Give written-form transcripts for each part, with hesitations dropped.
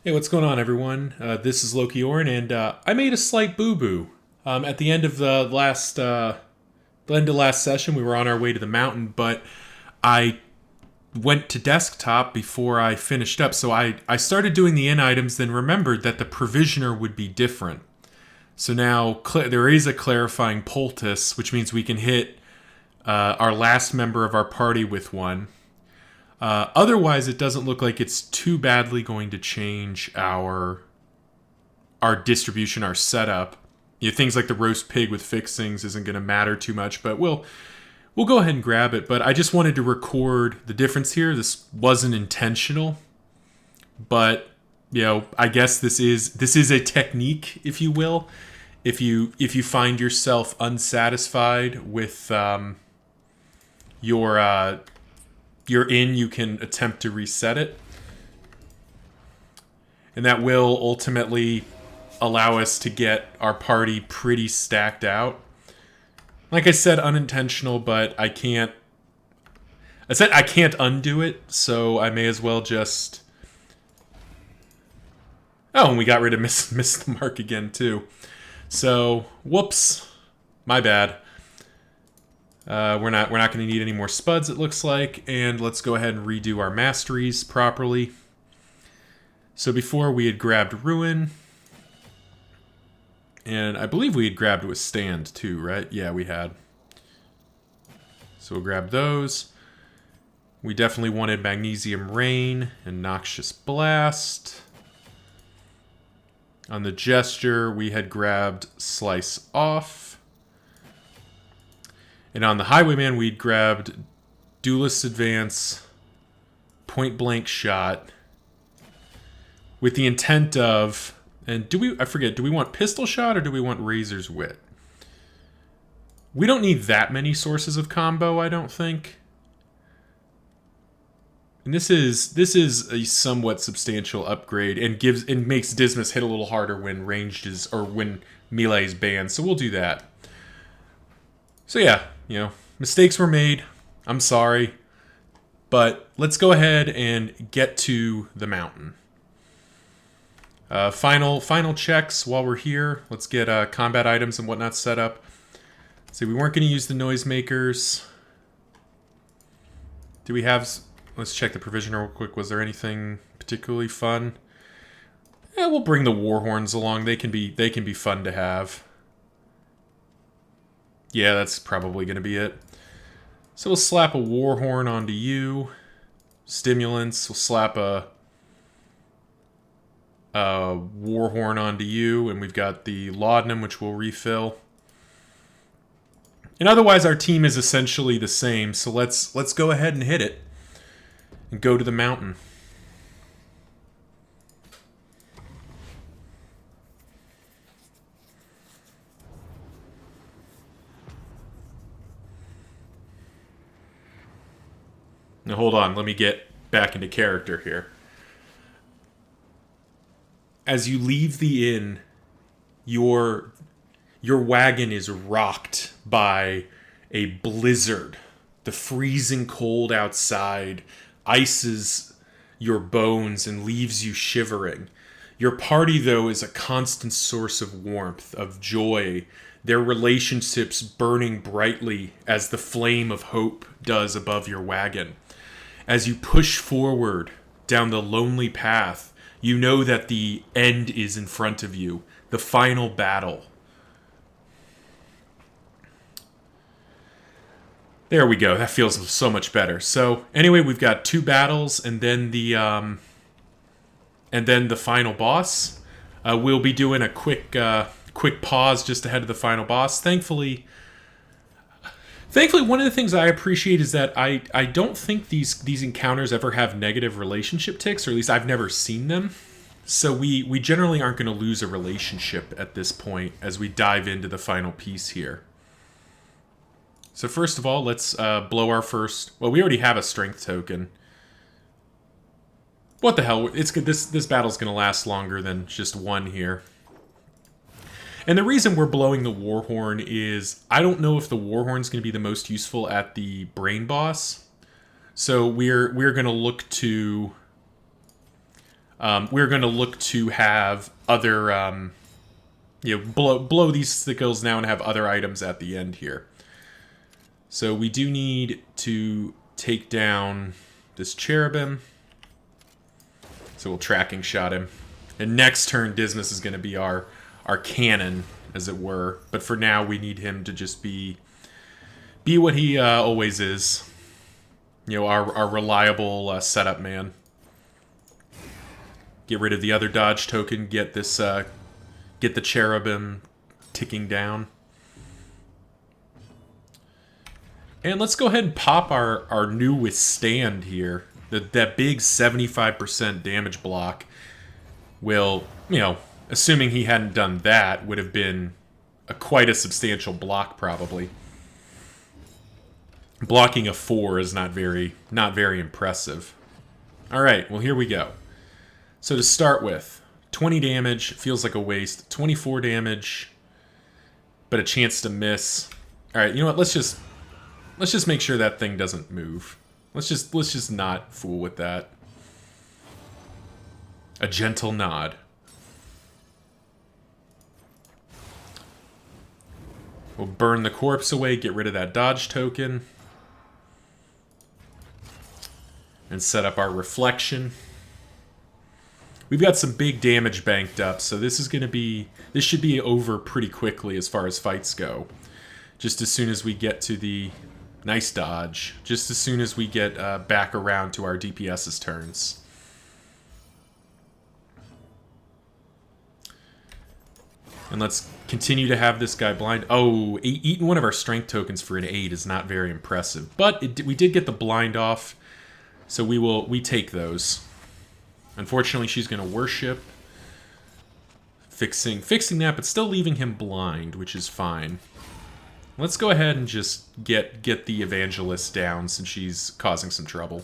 Hey, what's going on, everyone? This is Loki Orn, and I made a slight boo-boo. At the end of the last session, we were on our way to the mountain, but I went to desktop before I finished up. So I started doing the in items, then remembered that the provisioner would be different. So now there is a clarifying poultice, which means we can hit our last member of our party with one. Otherwise, it doesn't look like it's too badly going to change our distribution, our setup. Things like the roast pig with fixings isn't going to matter too much, but we'll go ahead and grab it. But I just wanted to record the difference here. This wasn't intentional, but I guess this is a technique, if you will. If you find yourself unsatisfied with your inn, you can attempt to reset it. And that will ultimately allow us to get our party pretty stacked out. Like I said, unintentional, but I can't undo it, so I may as well just... Oh, and we got rid of miss the mark again, too. So, whoops. My bad. We're not going to need any more spuds, it looks like, and let's go ahead and redo our masteries properly. So before we had grabbed Ruin, and I believe we had grabbed Withstand too, right? Yeah, we had. So we'll grab those. We definitely wanted Magnesium Rain and Noxious Blast. On the Gesture, we had grabbed Slice Off. And on the Highwayman, we'd grabbed Duelist Advance, Point Blank Shot, with the intent of, and do we want Pistol Shot or do we want Razor's Wit? We don't need that many sources of combo, I don't think. And this is a somewhat substantial upgrade and makes Dismas hit a little harder when ranged is, or when melee is banned, so we'll do that. So yeah, mistakes were made. I'm sorry. But let's go ahead and get to the mountain. Final checks while we're here. Let's get combat items and whatnot set up. See, we weren't going to use the noisemakers. Do we have... Let's check the provisioner real quick. Was there anything particularly fun? Yeah, we'll bring the Warhorns along. They can be fun to have. Yeah, that's probably going to be it. So we'll slap a Warhorn onto you. Stimulants. We'll slap a Warhorn onto you. And we've got the Laudanum, which we'll refill. And otherwise, our team is essentially the same. So let's go ahead and hit it. And go to the mountain. Now hold on, let me get back into character here. As you leave the inn, your wagon is rocked by a blizzard. The freezing cold outside ices your bones and leaves you shivering. Your party, though, is a constant source of warmth, of joy, their relationships burning brightly as the flame of hope does above your wagon. As you push forward down the lonely path, you know that the end is in front of you, the final battle. There we go. That feels so much better. So anyway, we've got 2 battles and then the final boss. We'll be doing a quick pause just ahead of the final boss. Thankfully, one of the things I appreciate is that I don't think these encounters ever have negative relationship ticks, or at least I've never seen them. So we generally aren't going to lose a relationship at this point as we dive into the final piece here. So first of all, let's blow our first... Well, we already have a strength token. What the hell? It's good. This battle's going to last longer than just one here. And the reason we're blowing the Warhorn is I don't know if the Warhorn's going to be the most useful at the brain boss. So we're going to look to We're going to look to have other, blow these sickles now and have other items at the end here. So we do need to take down this cherubim. So we'll tracking shot him. And next turn, Dismas is going to be our cannon, as it were. But for now, we need him to just be what he always is. Our reliable setup man. Get rid of the other dodge token. Get this, get the cherubim ticking down. And let's go ahead and pop our new withstand here. That big 75% damage block will, assuming he hadn't done that, would have been quite a substantial block probably. Blocking a 4 is not very impressive. All right, well here we go. So to start with, 20 damage feels like a waste. 24 damage, but a chance to miss. All right, you know what? Let's just make sure that thing doesn't move. Let's just not fool with that. A gentle nod. We'll burn the corpse away, get rid of that dodge token. And set up our reflection. We've got some big damage banked up, so this should be over pretty quickly as far as fights go. Just as soon as we get to the nice dodge, just as soon as we get back around to our DPS's turns. And let's continue to have this guy blind. Oh, eating one of our strength tokens for an 8 is not very impressive. But we did get the blind off, so we take those. Unfortunately, she's going to worship. Fixing that, but still leaving him blind, which is fine. Let's go ahead and just get the evangelist down since she's causing some trouble.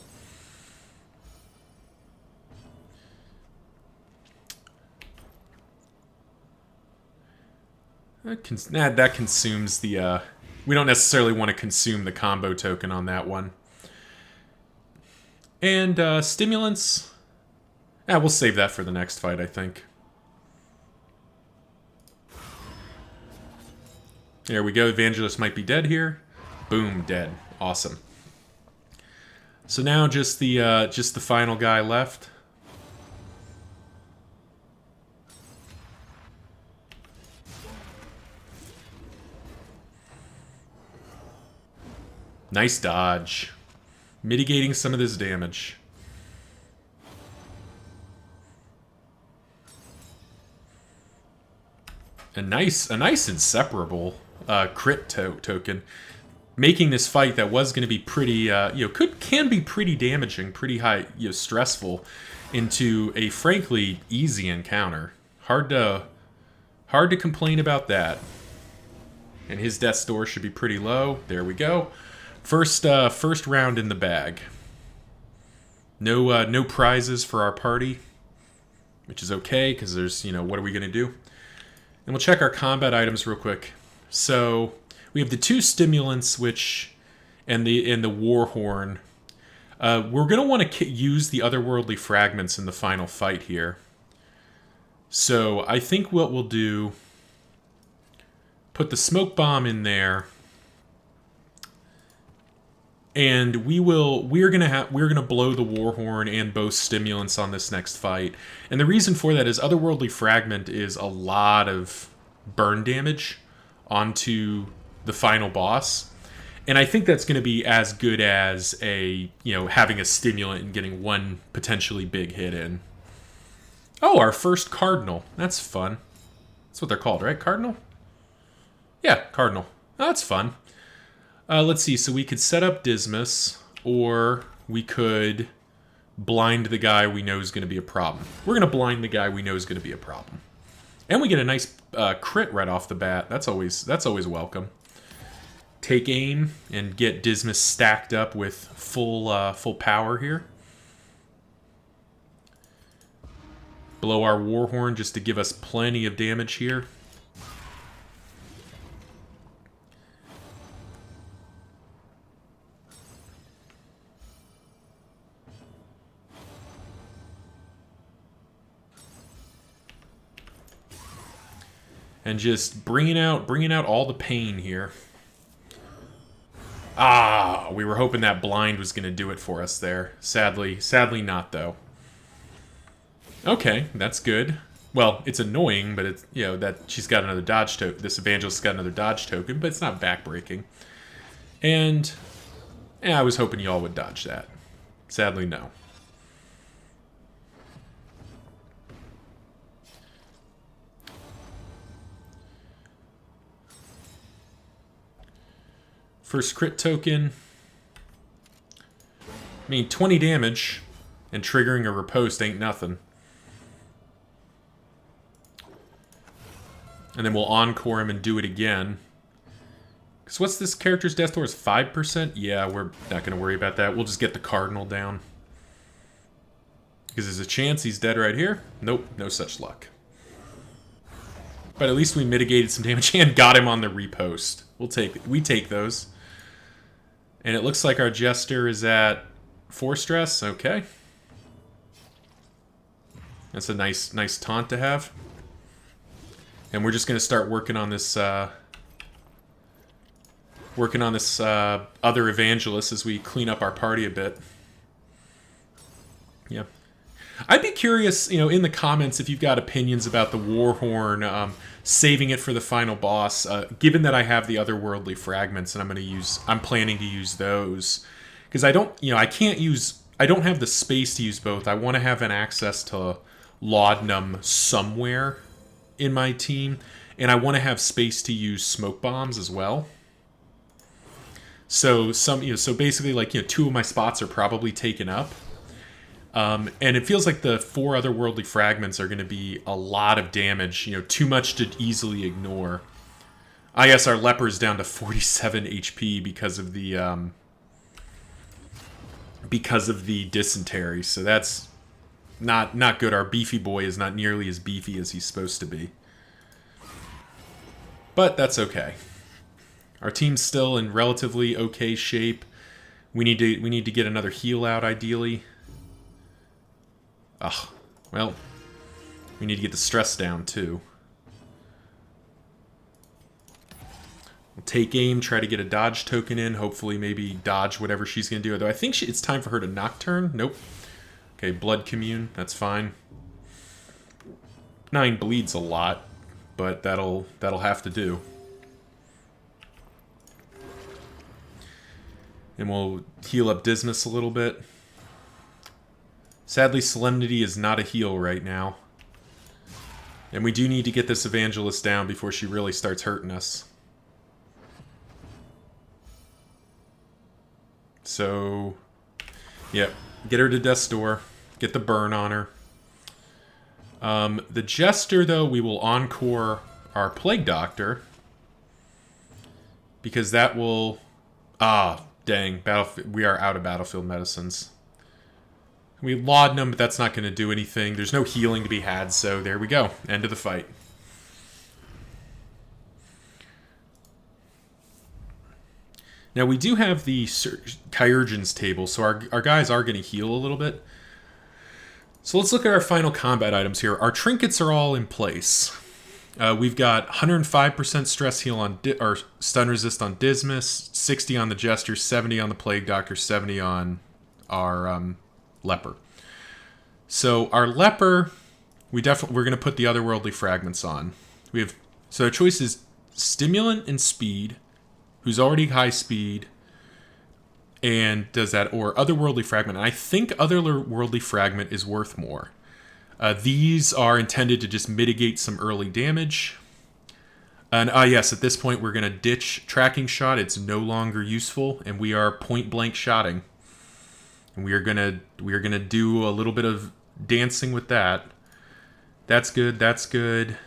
That consumes the... we don't necessarily want to consume the combo token on that one. And stimulants... we'll save that for the next fight, I think. There we go. Evangelist might be dead here. Boom, dead. Awesome. So now just the final guy left. Nice dodge. Mitigating some of this damage. A nice inseparable crit token, making this fight that was going to be pretty, can be pretty damaging, pretty high, stressful, into a frankly easy encounter. Hard to complain about that. And his death's score should be pretty low. There we go. First round in the bag. No prizes for our party, which is okay because there's what are we gonna do? And we'll check our combat items real quick. So we have the 2 stimulants, and the war horn. We're gonna want to use the otherworldly fragments in the final fight here. So I think what we'll do, put the smoke bomb in there, and we're gonna blow the war horn and both stimulants on this next fight. And the reason for that is otherworldly fragment is a lot of burn damage onto the final boss, and I think that's going to be as good as having a stimulant and getting one potentially big hit in. Oh, our first cardinal. That's fun. That's what they're called, right? Cardinal? Yeah, cardinal. Oh, that's fun. Let's see. So we could set up Dismas, or we could blind the guy we know is going to be a problem. We're going to blind the guy we know is going to be a problem. And we get a nice crit right off the bat. That's always welcome. Take aim and get Dismas stacked up with full power here. Blow our war horn just to give us plenty of damage here. and just bringing out all the pain here. Ah, we were hoping that blind was going to do it for us there. Sadly not though. Okay, that's good. Well, it's annoying, but it's, you know, that she's got another dodge token. This evangelist's got another dodge token, but it's not backbreaking. And I was hoping y'all would dodge that. Sadly, no. First crit token. I mean, 20 damage and triggering a riposte ain't nothing. And then we'll encore him and do it again. Because what's this character's death toll? Is 5%? Yeah, we're not going to worry about that. We'll just get the Cardinal down. Because there's a chance he's dead right here. Nope, no such luck. But at least we mitigated some damage and got him on the repost. We take those. And it looks like our Jester is at 4 stress. Okay. That's a nice taunt to have. And we're just going to start working on this other evangelist as we clean up our party a bit. Yeah. I'd be curious, you know, in the comments if you've got opinions about the Warhorn, saving it for the final boss. Given that I have the otherworldly fragments and I'm planning to use those, because I don't have the space to use both. I want to have an access to Laudanum somewhere in my team, and I want to have space to use smoke bombs as well. So basically, like, 2 of my spots are probably taken up. And it feels like the 4 otherworldly fragments are going to be a lot of damage, too much to easily ignore. I guess our leper's down to 47 HP because of the dysentery, so that's not good. Our beefy boy is not nearly as beefy as he's supposed to be. But that's okay. Our team's still in relatively okay shape. We need to get another heal out, ideally. Ugh. Well, we need to get the stress down, too. We'll take aim, try to get a dodge token in. Hopefully, maybe dodge whatever she's going to do. Although I think it's time for her to Nocturne. Nope. Okay, Blood Commune. That's fine. 9 bleeds a lot, but that'll have to do. And we'll heal up Dismas a little bit. Sadly, Solemnity is not a heal right now. And we do need to get this Evangelist down before she really starts hurting us. So, yeah, get her to Death's Door. Get the burn on her. The Jester, though, we will encore our Plague Doctor. Because that will... Ah, dang. We are out of Battlefield Medicines. We Laudanum, but that's not going to do anything. There's no healing to be had, so there we go. End of the fight. Now, we do have the Chirurgeon's table, so our guys are going to heal a little bit. So let's look at our final combat items here. Our trinkets are all in place. We've got 105% stress heal on or stun resist on Dismas, 60 on the Jester, 70 on the Plague Doctor, 70 on our Leper. So our Leper, we're going to put the otherworldly fragments on. So our choice is Stimulant and Speed, who's already high speed, and does that, or Otherworldly Fragment. And I think Otherworldly Fragment is worth more. These are intended to just mitigate some early damage. And yes, at this point we're going to ditch Tracking Shot. It's no longer useful, and we are point blank shotting. And we are gonna do a little bit of dancing with that. That's good. That's good.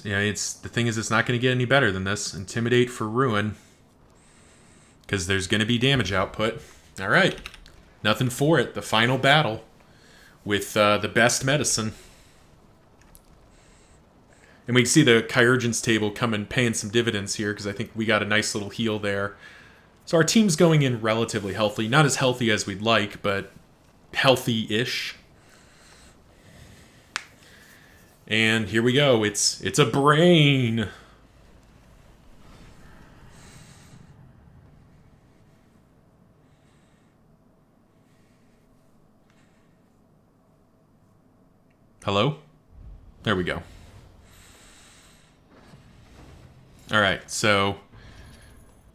Yeah, the thing is, it's not going to get any better than this. Intimidate for Ruin, because there's going to be damage output. All right, nothing for it. The final battle with the best medicine. And we can see the Chirurgeon's table paying some dividends here, because I think we got a nice little heal there. So our team's going in relatively healthy. Not as healthy as we'd like, but healthy-ish. And here we go. It's a brain. Hello? There we go. Alright, so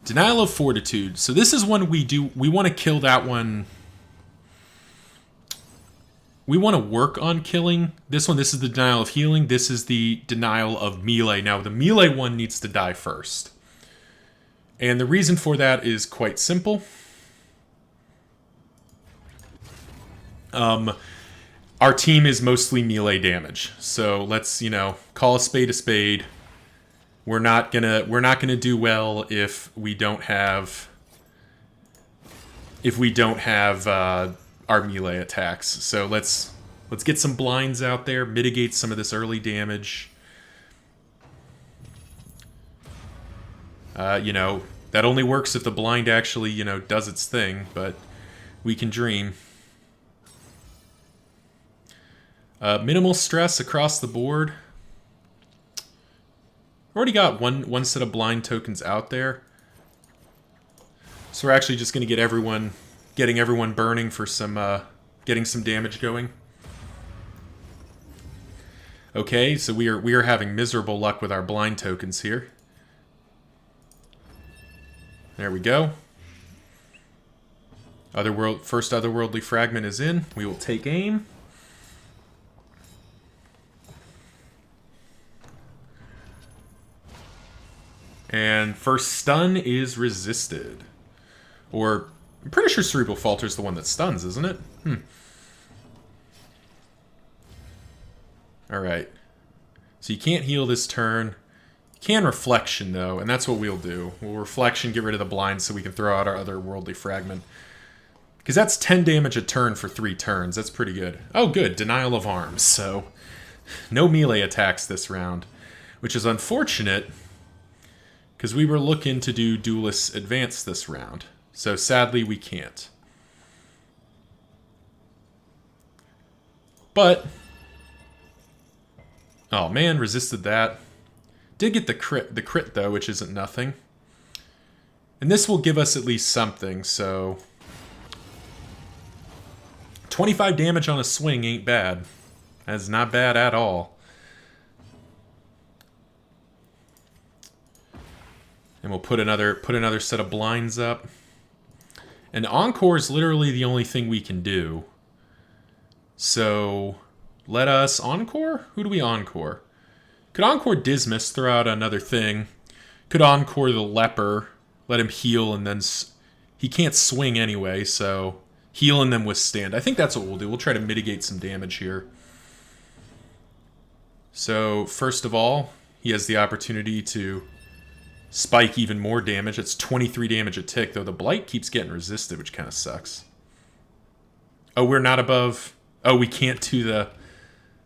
Denial of Fortitude. So this is one we want to kill that one. We want to work on killing this one. This is the Denial of Healing. This is the Denial of Melee. Now, the Melee one needs to die first. And the reason for that is quite simple. Our team is mostly melee damage. So let's, call a spade a spade. We're not gonna do well if we don't have our melee attacks. So let's get some blinds out there, mitigate some of this early damage. That only works if the blind actually, does its thing, but we can dream. Minimal stress across the board. Already got one set of blind tokens out there. So we're actually just going to getting everyone burning for some, getting some damage going. Okay, so we are having miserable luck with our blind tokens here. There we go. First otherworldly fragment is in. We will take aim. And first stun is resisted. Or, I'm pretty sure Cerebral Falter is the one that stuns, isn't it? Alright. So you can't heal this turn. You can Reflection, though, and that's what we'll do. We'll Reflection, get rid of the blind so we can throw out our otherworldly fragment. Because that's 10 damage a turn for 3 turns. That's pretty good. Oh, good. Denial of Arms. So, no melee attacks this round. Which is unfortunate, because we were looking to do Duelist Advance this round. So sadly, we can't. But, oh man, resisted that. Did get the crit though, which isn't nothing. And this will give us at least something, so 25 damage on a swing ain't bad. That's not bad at all. And we'll put another set of blinds up. And Encore is literally the only thing we can do. So, let us Encore? Who do we Encore? Could Encore Dismas, throw out another thing. Could Encore the Leper, let him heal, and then he can't swing anyway, so heal and then withstand. I think that's what we'll do. We'll try to mitigate some damage here. So, first of all, he has the opportunity to spike even more damage. It's 23 damage a tick, though the Blight keeps getting resisted, which kind of sucks. Oh, we're not above... Oh, we can't do the...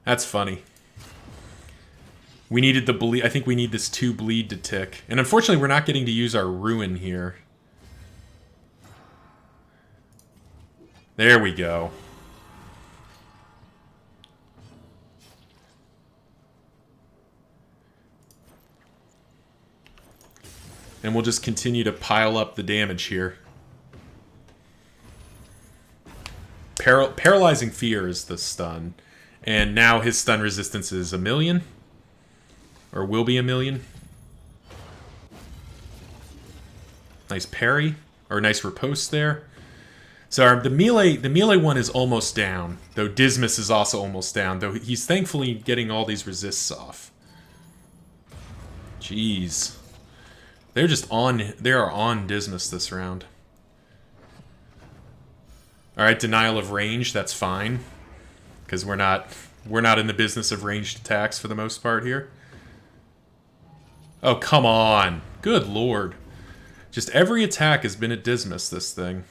That's funny. We needed the bleed. I think we need this 2 bleed to tick. And unfortunately, we're not getting to use our Ruin here. There we go. And we'll just continue to pile up the damage here. Paralyzing Fear is the stun. And now his stun resistance is 1,000,000. Or will be 1,000,000. Nice parry. Or nice riposte there. So the melee one is almost down. Though Dismas is also almost down. Though he's thankfully getting all these resists off. Jeez. They are on Dismas this round. Alright, denial of range, that's fine. Because we're not in the business of ranged attacks for the most part here. Oh, come on. Good lord. Just every attack has been at Dismas, this thing.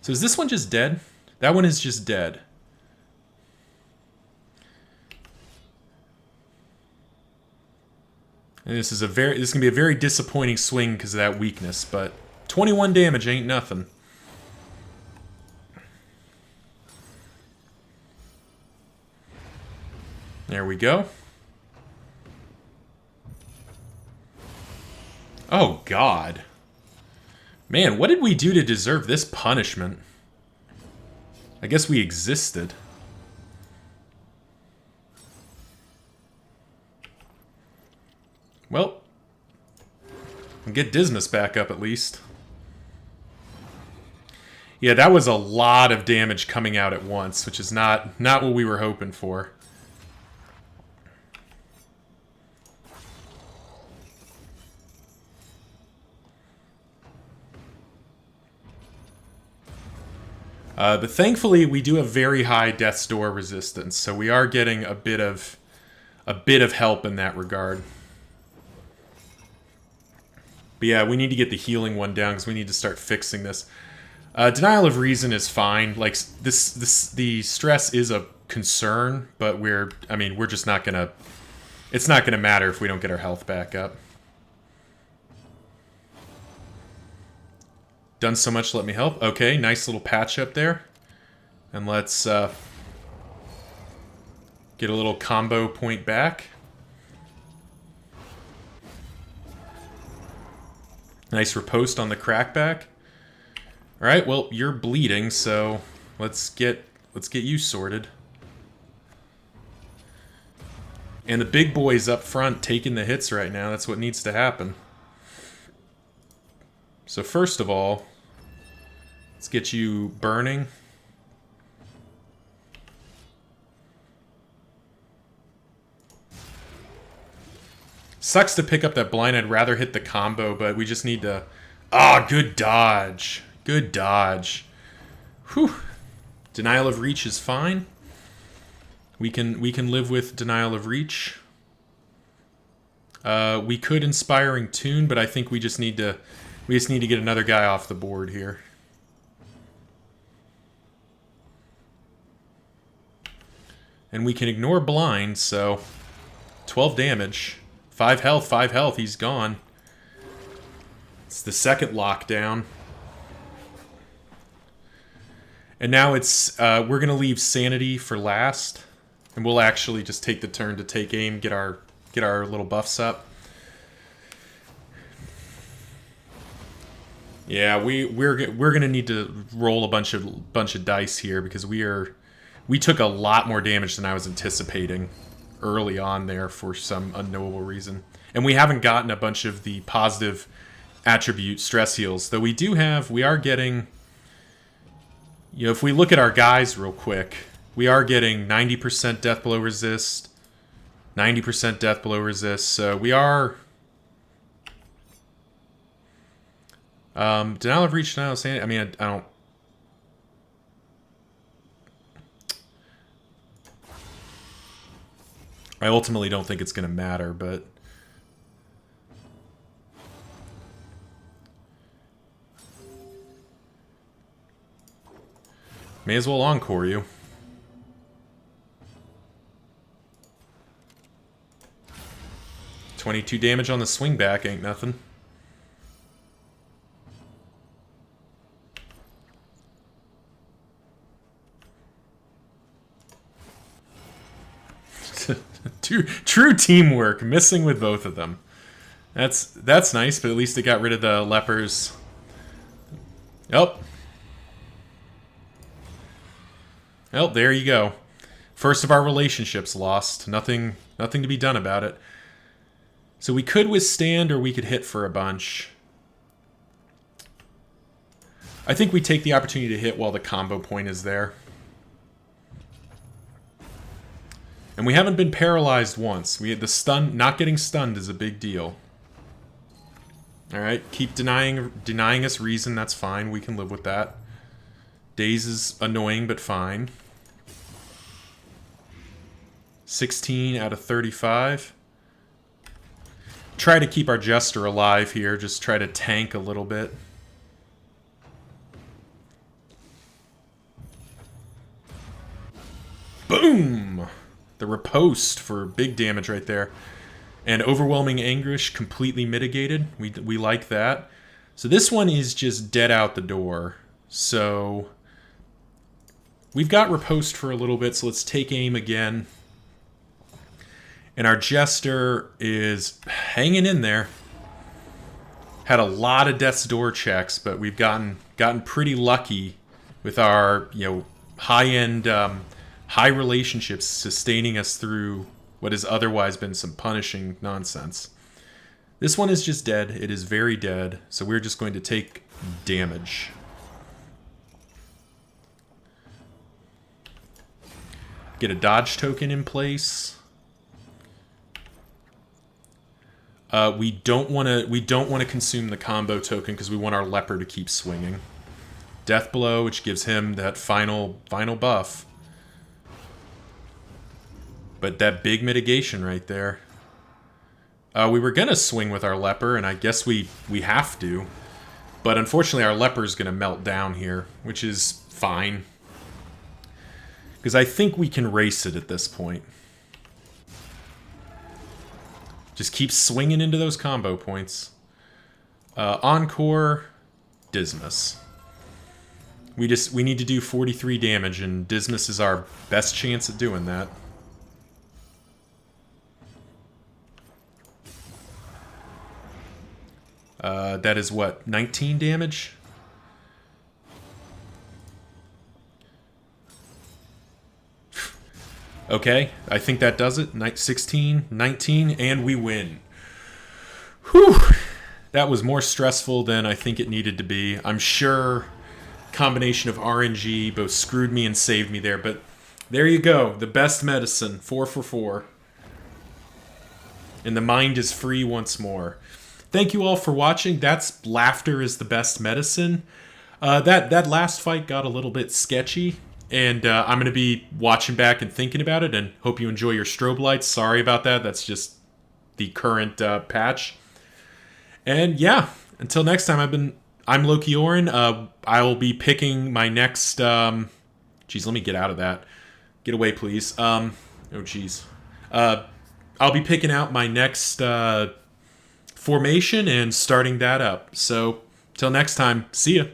So is this one just dead? That one is just dead. And this is gonna be a very disappointing swing because of that weakness, but 21 damage ain't nothing. There we go. Oh, God. Man, what did we do to deserve this punishment? I guess we existed. Well, we'll get Dismas back up at least. Yeah, that was a lot of damage coming out at once, which is not what we were hoping for. But thankfully, we do have very high Death's Door resistance, so we are getting a bit of help in that regard. But yeah, we need to get the healing one down because we need to start fixing this. Denial of Reason is fine. Like the stress is a concern, but we're just not gonna. It's not gonna matter if we don't get our health back up. Done so much, let me help. Okay, nice little patch up there. And let's get a little combo point back. Nice riposte on the crackback. Alright, well, you're bleeding, so let's get you sorted. And the big boy's up front taking the hits right now. That's what needs to happen. So first of all, let's get you burning. Sucks to pick up that blind. I'd rather hit the combo, but we just need to... Ah, good dodge. Good dodge. Whew. Denial of Reach is fine. We can live with Denial of Reach. We could Inspiring Tune, but I think we just need to get another guy off the board here. And we can ignore blind, so 12 damage. 5 health, he's gone. It's the second lockdown. And now it's, we're gonna leave Sanity for last. And we'll actually just take the turn to take aim, get our little buffs up. Yeah, we're gonna need to roll a bunch of dice here because we took a lot more damage than I was anticipating early on there for some unknowable reason. And we haven't gotten a bunch of the positive attribute stress heals, though we are getting, you know, if we look at our guys real quick, we are getting 90% death below resist, 90% death below resist, so we are... Denial of Reach, denial of Sanity, I mean, I don't... I ultimately don't think it's going to matter, but... May as well encore you. $22 damage on the swing back ain't nothing. True teamwork, missing with both of them. That's nice, but at least it got rid of the lepers. Oh. Well, there you go. First of our relationships lost. Nothing to be done about it. So we could withstand or we could hit for a bunch. I think we take the opportunity to hit while the combo point is there. And we haven't been paralyzed once. We had the stun. Not getting stunned is a big deal. Alright, keep denying us reason, that's fine. We can live with that. Daze is annoying, but fine. 16 out of 35. Try to keep our Jester alive here. Just try to tank a little bit. Boom! The riposte for big damage right there. And Overwhelming Anguish completely mitigated. We like that. So this one is just dead out the door. So we've got riposte for a little bit, so let's take aim again. And our Jester is hanging in there. Had a lot of death's door checks, but we've gotten pretty lucky with our high-end high relationships sustaining us through what has otherwise been some punishing nonsense. This one is just dead. It is very dead, so we're just going to take damage. Get a dodge token in place. We don't want to consume the combo token because we want our leper to keep swinging. Death blow, which gives him that final buff. But that big mitigation right there. We were gonna swing with our leper, and I guess we have to. But unfortunately, our leper is gonna melt down here, which is fine. Because I think we can race it at this point. Just keep swinging into those combo points. Encore, Dismas. We need to do 43 damage, and Dismas is our best chance at doing that. That is what, 19 damage? Okay, I think that does it. 16, 19, and we win. Whew! That was more stressful than I think it needed to be. I'm sure combination of RNG both screwed me and saved me there, but there you go. The best medicine, 4 for 4. And the mind is free once more. Thank you all for watching. That's Laughter is the Best Medicine. That last fight got a little bit sketchy. And I'm going to be watching back and thinking about it, and hope you enjoy your strobe lights. Sorry about that. That's just the current patch. And yeah, until next time, I'm Loki Orin. I will be picking my next... Geez, let me get out of that. Get away, please. Oh, geez. I'll be picking out my next formation and starting that up. So, till next time, see ya.